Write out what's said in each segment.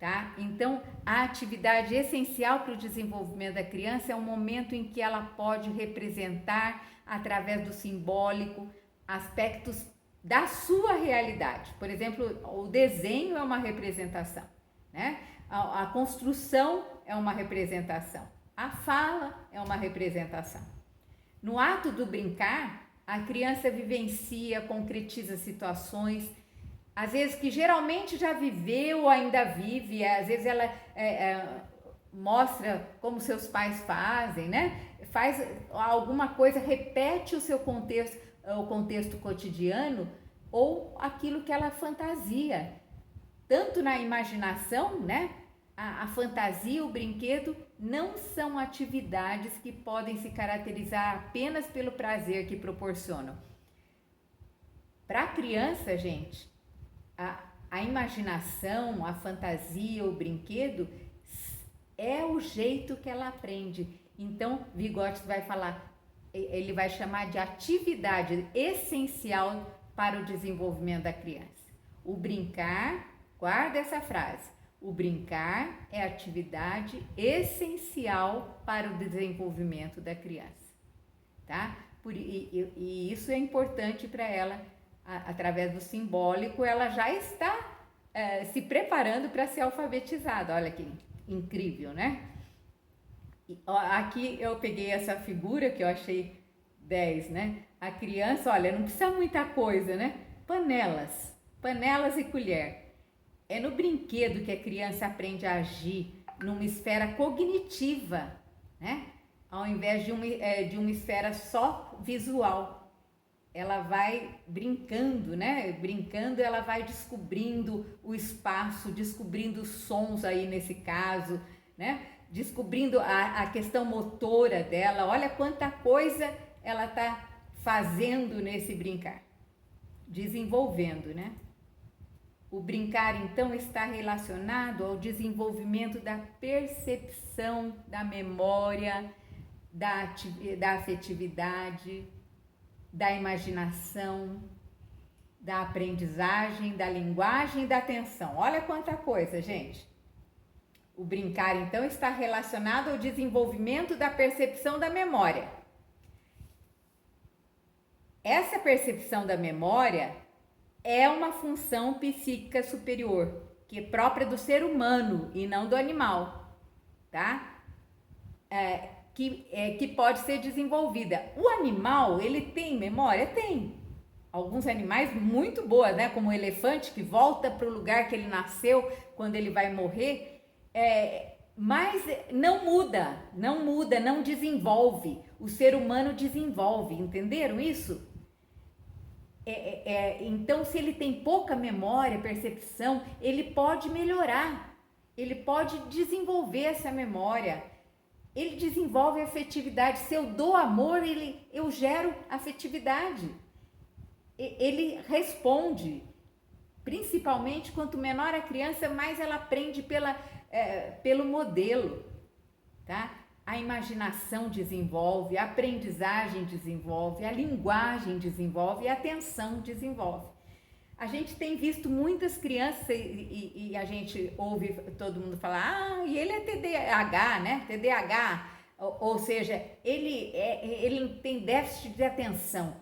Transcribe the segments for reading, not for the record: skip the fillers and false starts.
tá? Então, a atividade essencial para o desenvolvimento da criança é um momento em que ela pode representar, através do simbólico, aspectos da sua realidade. Por exemplo, o desenho é uma representação, né? A construção é uma representação, a fala é uma representação. No ato do brincar, a criança vivencia, concretiza situações, às vezes que geralmente já viveu ou ainda vive, às vezes ela mostra como seus pais fazem, né? Faz alguma coisa, repete o seu contexto, o contexto cotidiano ou aquilo que ela fantasia. Tanto na imaginação, né? A fantasia, o brinquedo não são atividades que podem se caracterizar apenas pelo prazer que proporcionam. Para a criança, gente, a imaginação, a fantasia, o brinquedo é o jeito que ela aprende. Então, Vygotsky vai falar, ele vai chamar de atividade essencial para o desenvolvimento da criança. O brincar, guarda essa frase, o brincar é atividade essencial para o desenvolvimento da criança, tá? E isso é importante para ela, através do simbólico, ela já está se preparando para ser alfabetizada. Olha que incrível, né? Aqui eu peguei essa figura que eu achei 10, né? A criança, olha, não precisa muita coisa, né? Panelas e colher. É no brinquedo que a criança aprende a agir numa esfera cognitiva, né? Ao invés de uma esfera só visual. Ela vai brincando, né? Brincando, ela vai descobrindo o espaço, descobrindo os sons aí nesse caso, né? Descobrindo a questão motora dela. Olha quanta coisa ela está fazendo nesse brincar, desenvolvendo, né? O brincar, então, está relacionado ao desenvolvimento da percepção, da memória, da afetividade, da imaginação, da aprendizagem, da linguagem e da atenção. Olha quanta coisa, gente. O brincar, então, está relacionado ao desenvolvimento da percepção da memória. Essa percepção da memória é uma função psíquica superior, que é própria do ser humano e não do animal, tá? Que pode ser desenvolvida. O animal, ele tem memória? Tem. Alguns animais muito boas, né? Como o elefante, que volta para o lugar que ele nasceu quando ele vai morrer, mas não muda, não desenvolve. O ser humano desenvolve, entenderam isso? Então, se ele tem pouca memória, percepção, ele pode melhorar, ele pode desenvolver essa memória, ele desenvolve afetividade. Se eu dou amor, eu gero afetividade, ele responde. Principalmente, quanto menor a criança, mais ela aprende pelo modelo, tá? A imaginação desenvolve, a aprendizagem desenvolve, a linguagem desenvolve e a atenção desenvolve. A gente tem visto muitas crianças e a gente ouve todo mundo falar, e ele é TDAH, né? TDAH, ou seja, ele tem déficit de atenção.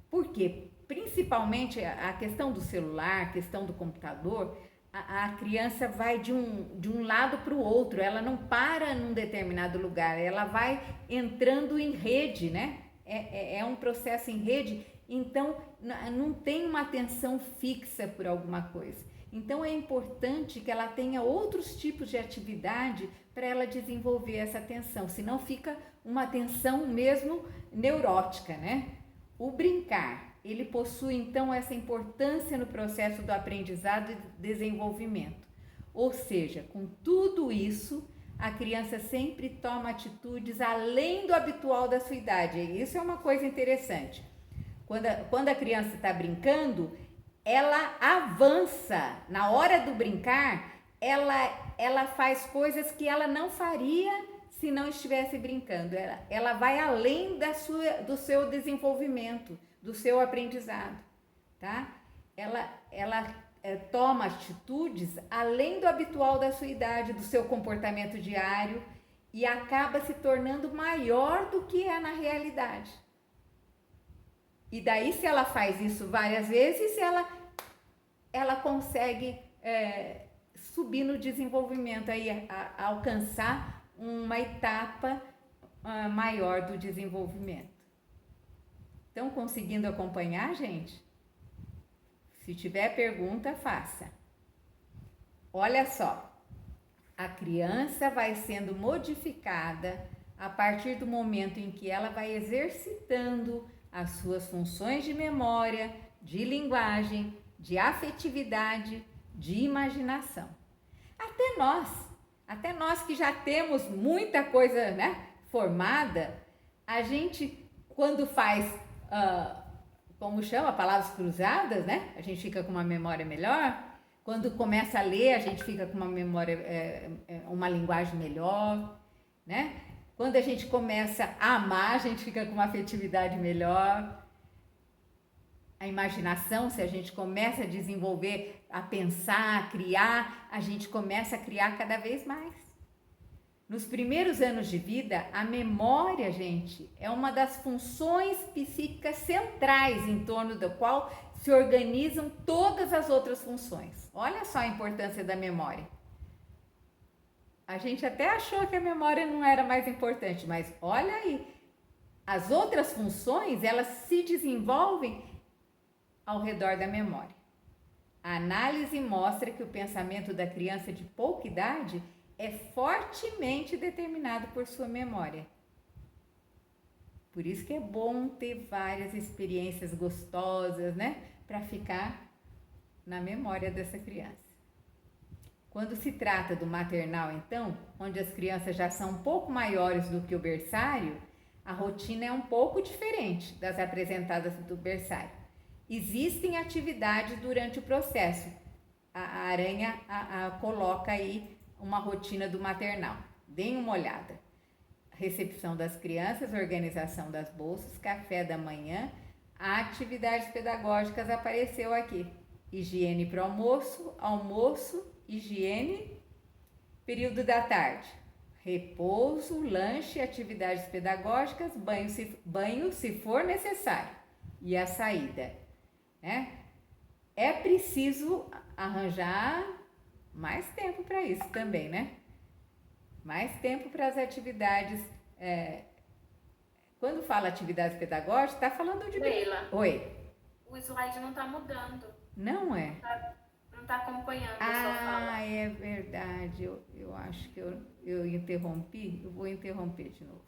Por quê? Principalmente a questão do celular, a questão do computador, a criança vai de um lado para o outro, ela não para num determinado lugar, ela vai entrando em rede, né? É um processo em rede, então não tem uma atenção fixa por alguma coisa. Então é importante que ela tenha outros tipos de atividade para ela desenvolver essa atenção, senão fica uma atenção mesmo neurótica, né? O brincar, ele possui então essa importância no processo do aprendizado e desenvolvimento. Ou seja, com tudo isso, a criança sempre toma atitudes além do habitual da sua idade. E isso é uma coisa interessante. Quando a criança está brincando, ela avança. Na hora do brincar, ela faz coisas que ela não faria se não estivesse brincando. Ela vai além do seu desenvolvimento, do seu aprendizado, tá? Ela toma atitudes além do habitual da sua idade, do seu comportamento diário e acaba se tornando maior do que é na realidade. E daí, se ela faz isso várias vezes, ela consegue subir no desenvolvimento, aí, alcançar uma etapa maior do desenvolvimento. Estão conseguindo acompanhar, gente? Se tiver pergunta, faça. Olha só, a criança vai sendo modificada a partir do momento em que ela vai exercitando as suas funções de memória, de linguagem, de afetividade, de imaginação. Até nós que já temos muita coisa, né, formada, a gente, quando faz, como chama, palavras cruzadas, né, a gente fica com uma memória melhor. Quando começa a ler, a gente fica com uma memória, uma linguagem melhor, né? Quando a gente começa a amar, a gente fica com uma afetividade melhor. A imaginação, se a gente começa a desenvolver, a pensar, a criar, a gente começa a criar cada vez mais. Nos primeiros anos de vida, a memória, gente, é uma das funções psíquicas centrais em torno da qual se organizam todas as outras funções. Olha só a importância da memória. A gente até achou que a memória não era mais importante, mas olha aí, as outras funções, elas se desenvolvem ao redor da memória. A análise mostra que o pensamento da criança de pouca idade é fortemente determinado por sua memória. Por isso que é bom ter várias experiências gostosas, né? Para ficar na memória dessa criança. Quando se trata do maternal, então, onde as crianças já são um pouco maiores do que o berçário, a rotina é um pouco diferente das apresentadas do berçário. Existem atividades durante o processo. A Aranha coloca aí uma rotina do maternal. Deem uma olhada. Recepção das crianças, organização das bolsas, café da manhã, atividades pedagógicas apareceu aqui. Higiene para almoço, higiene, período da tarde, repouso, lanche, atividades pedagógicas, banho se for necessário e a saída, né? É preciso arranjar mais tempo para isso também, né? Mais tempo para as atividades. Quando fala atividades pedagógicas, está falando de... Leila, Oi. o slide não tá mudando. Não é? Não tá acompanhando a sua fala. É verdade. Eu acho que eu interrompi. Eu vou interromper de novo.